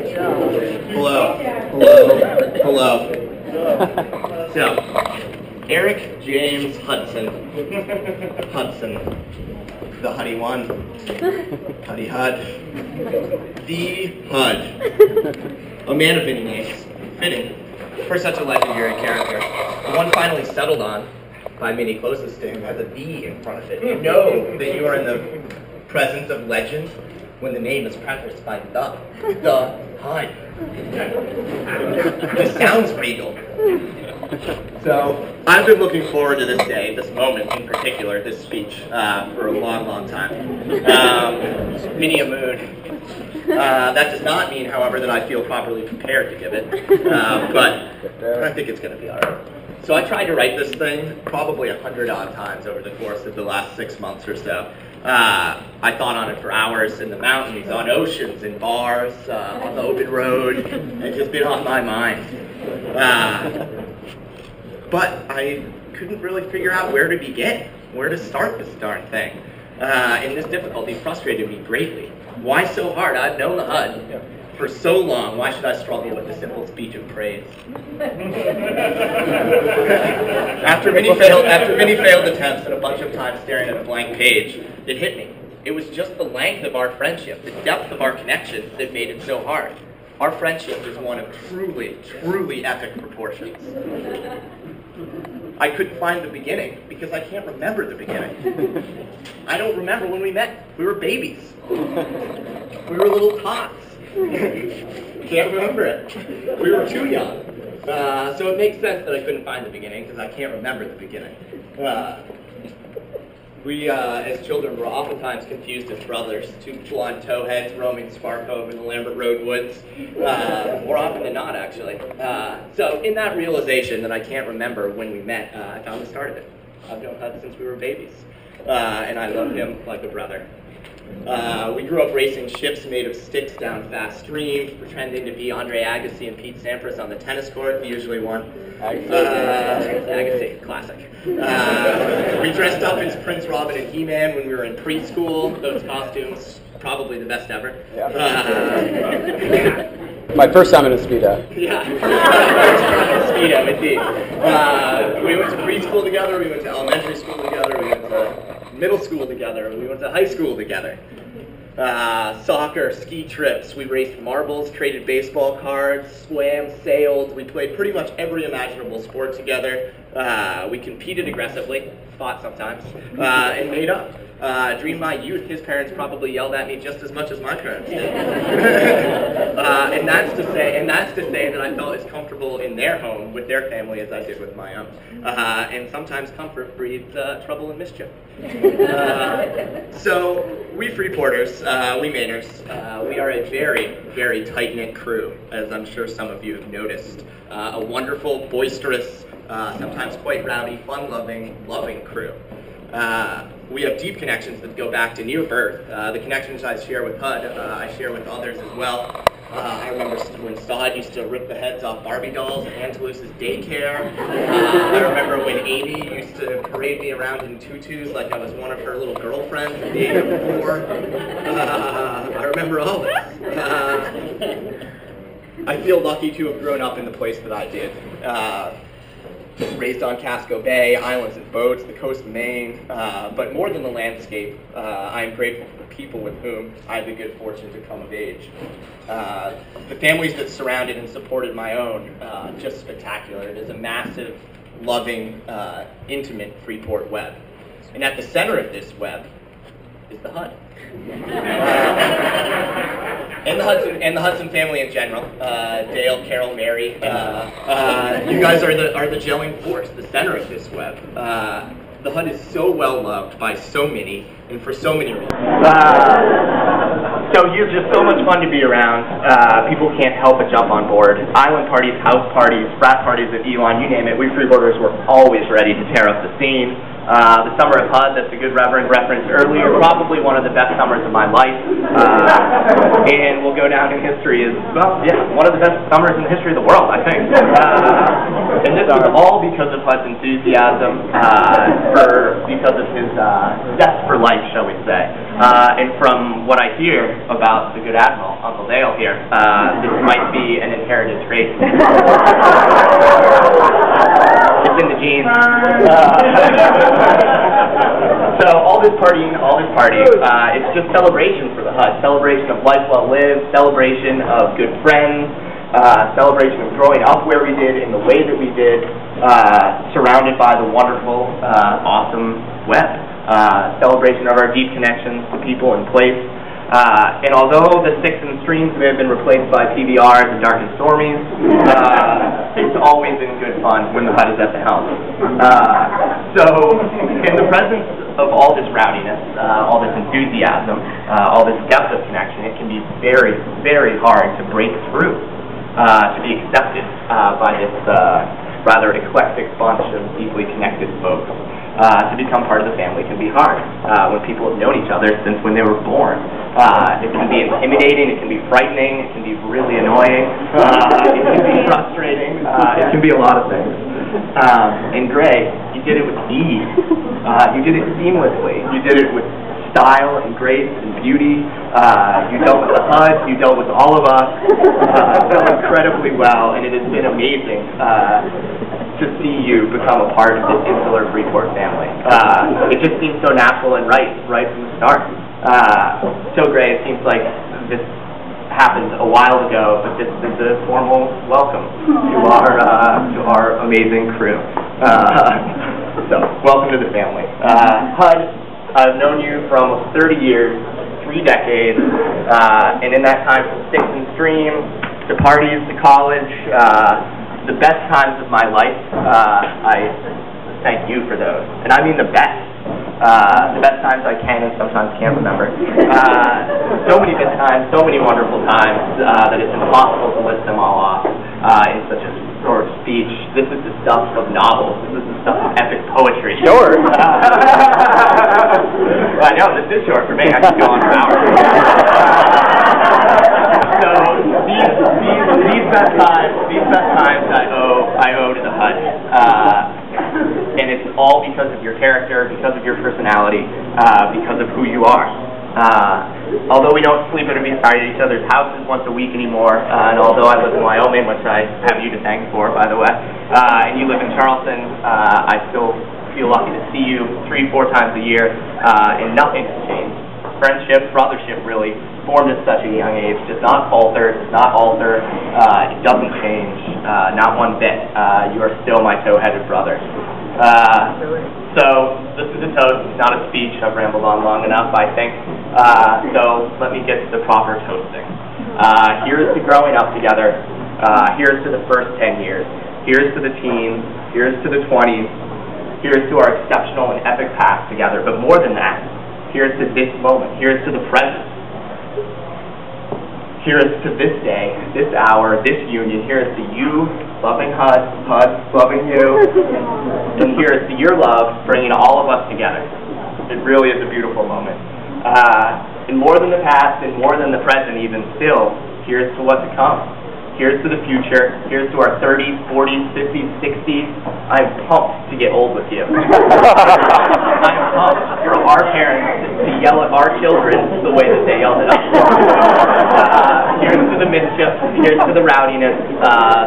Hello. Hello. Hello. So, Eric James Hudson. The Huddy one. Huddy Hud. The Hud. A man of many names. Fitting for such a legendary character. The one finally settled on by many closest to him has a D in front of it. You know that you are in the presence of legend when the name is prefaced by the Hud. It sounds regal. So, I've been looking forward to this day, this moment in particular, this speech, for a long, long time. Many a moon. That does not mean, however, that I feel properly prepared to give it, but I think it's going to be all right. So I tried to write this thing probably 100-odd times over the course of the last 6 months or so. I thought on it for hours in the mountains, on oceans, in bars, on the open road. It's just been on my mind. But I couldn't really figure out where to begin, where to start this darn thing. And this difficulty frustrated me greatly. Why so hard? I've known the Hud for so long. Why should I struggle with a simple speech of praise? After many failed attempts and a bunch of times staring at a blank page, it hit me. It was just the length of our friendship, the depth of our connection that made it so hard. Our friendship is one of truly, truly epic proportions. I couldn't find the beginning because I can't remember the beginning. I don't remember when we met. We were babies. We were little tots. Can't remember it. We were too young. So it makes sense that I couldn't find the beginning because I can't remember the beginning. We, as children, were oftentimes confused as brothers, two blonde towheads roaming Sparkove in the Lambert Road woods. More often than not, actually. So in that realization that I can't remember when we met, I found the start of it. I've known Hud since we were babies. And I love him like a brother. We grew up racing ships made of sticks down fast streams, pretending to be Andre Agassi and Pete Sampras on the tennis court. We usually won. Agassi, classic. We dressed up as Prince Robin and He-Man when we were in preschool. Those costumes, probably the best ever. My first time in a Speedo. Yeah, Speedo, indeed. We went to preschool together, we went to elementary school together, we went to middle school together, we went to high school together. Soccer, ski trips, we raced marbles, traded baseball cards, swam, sailed, we played pretty much every imaginable sport together. We competed aggressively, fought sometimes, and made up. During my youth, his parents probably yelled at me just as much as my parents did. And that's to say that I felt as comfortable in their home with their family as I did with my own. And sometimes comfort breeds trouble and mischief. So we Freeporters, we Mainers, we are a very, very tight-knit crew, as I'm sure some of you have noticed. A wonderful, boisterous, sometimes quite rowdy, fun-loving, loving crew. We have deep connections that go back to near birth. The connections I share with Hud, I share with others as well. I remember when Sod used to rip the heads off Barbie dolls at Antalusa's daycare. I remember when Amy used to parade me around in tutus like I was one of her little girlfriends the day before. I remember all this. I feel lucky to have grown up in the place that I did. Raised on Casco Bay, islands and boats, the coast of Maine, but more than the landscape, I am grateful for the people with whom I had the good fortune to come of age. The families that surrounded and supported my own, just spectacular. It is a massive, loving, intimate Freeport web. And at the center of this web is the Hud. And the Hudson family in general, Dale, Carol, Mary, you guys are the gelling force, the center of this web. The Hud is so well loved by so many, and for so many reasons. So you're just so much fun to be around. People can't help but jump on board. Island parties, house parties, frat parties at Elon, you name it. We Freeboarders were always ready to tear up the scene. The summer of Hud, that's a good reference earlier, probably one of the best summers of my life, and will go down in history as, well, yeah, one of the best summers in the history of the world, I think. And this was all because of Hud's enthusiasm, because of his zest for life, shall we say. And from what I hear about the good Admiral, Uncle Dale here, this might be an inherited trait. It's in the genes. So all this partying, it's just celebration for the Hud. Celebration of life well lived, celebration of good friends, celebration of growing up where we did in the way that we did, surrounded by the wonderful, awesome web. Celebration of our deep connections to people and place. And although the sticks and streams may have been replaced by PBRs and dark and stormies, it's always in good fun when the Hud is at the helm. So, in the presence of all this rowdiness, all this enthusiasm, all this depth of connection, it can be very, very hard to break through, to be accepted by this rather eclectic bunch of deeply connected folks. To become part of the family can be hard when people have known each other since when they were born. It can be intimidating, it can be frightening, it can be really annoying, it can be frustrating, it can be a lot of things. And Grey, you did it with ease. You did it seamlessly. You did it with style and grace and beauty. You dealt with the Hud, you dealt with all of us, so incredibly well, and it has been amazing to see you become a part of this insular Freeport family. It just seems so natural and right from the start. So Grey, it seems like this happened a while ago, but this is a formal welcome to our amazing crew. So, welcome to the family. Hud, I've known you for almost 30 years, 3 decades, and in that time from sticks and streams, to parties, to college, the best times of my life, I thank you for those. And I mean the best times I can and sometimes can't remember. So many good times, so many wonderful times, that it's impossible to list them all off in such a short speech. This is the stuff of novels. This is the stuff of epic poetry. Short? I know, this is short for me. I could go on for hours. So these best times I owe to the Hud. And it's all because of your character, because of your personality, because of who you are. Although we don't sleep at each other's houses once a week anymore, and although I live in Wyoming, which I have you to thank for, by the way, and you live in Charleston, I still feel lucky to see you 3-4 times a year, and nothing has changed. Friendship, brothership, really, formed at such a young age, does not alter, it doesn't change, not one bit. You are still my toe-headed brother. So, this is a toast, not a speech. I've rambled on long enough, I think. So, let me get to the proper toasting. Here's to growing up together. Here's to the first 10 years. Here's to the teens. Here's to the 20s. Here's to our exceptional and epic past together. But more than that, here's to this moment. Here's to the present. Here's to this day, this hour, this union. Here's to you loving Hud, Hud loving you. And here's to your love bringing all of us together. It really is a beautiful moment. And more than the past, and more than the present even, still, here's to what's to come. Here's to the future. Here's to our 30s, 40s, 50s, 60s. I'm pumped to get old with you. I'm pumped for our parents to yell at our children the way that they yelled at us. Here's to the mischief. Here's to the rowdiness.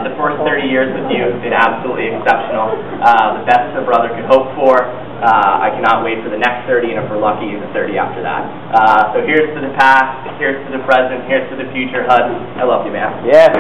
The first 30 years with you have been absolutely exceptional. The best a brother could hope for. I cannot wait for the next 30, and if we're lucky, the 30 after that. So here's to the past, here's to the present, here's to the future, Hud. I love you, man. Yeah.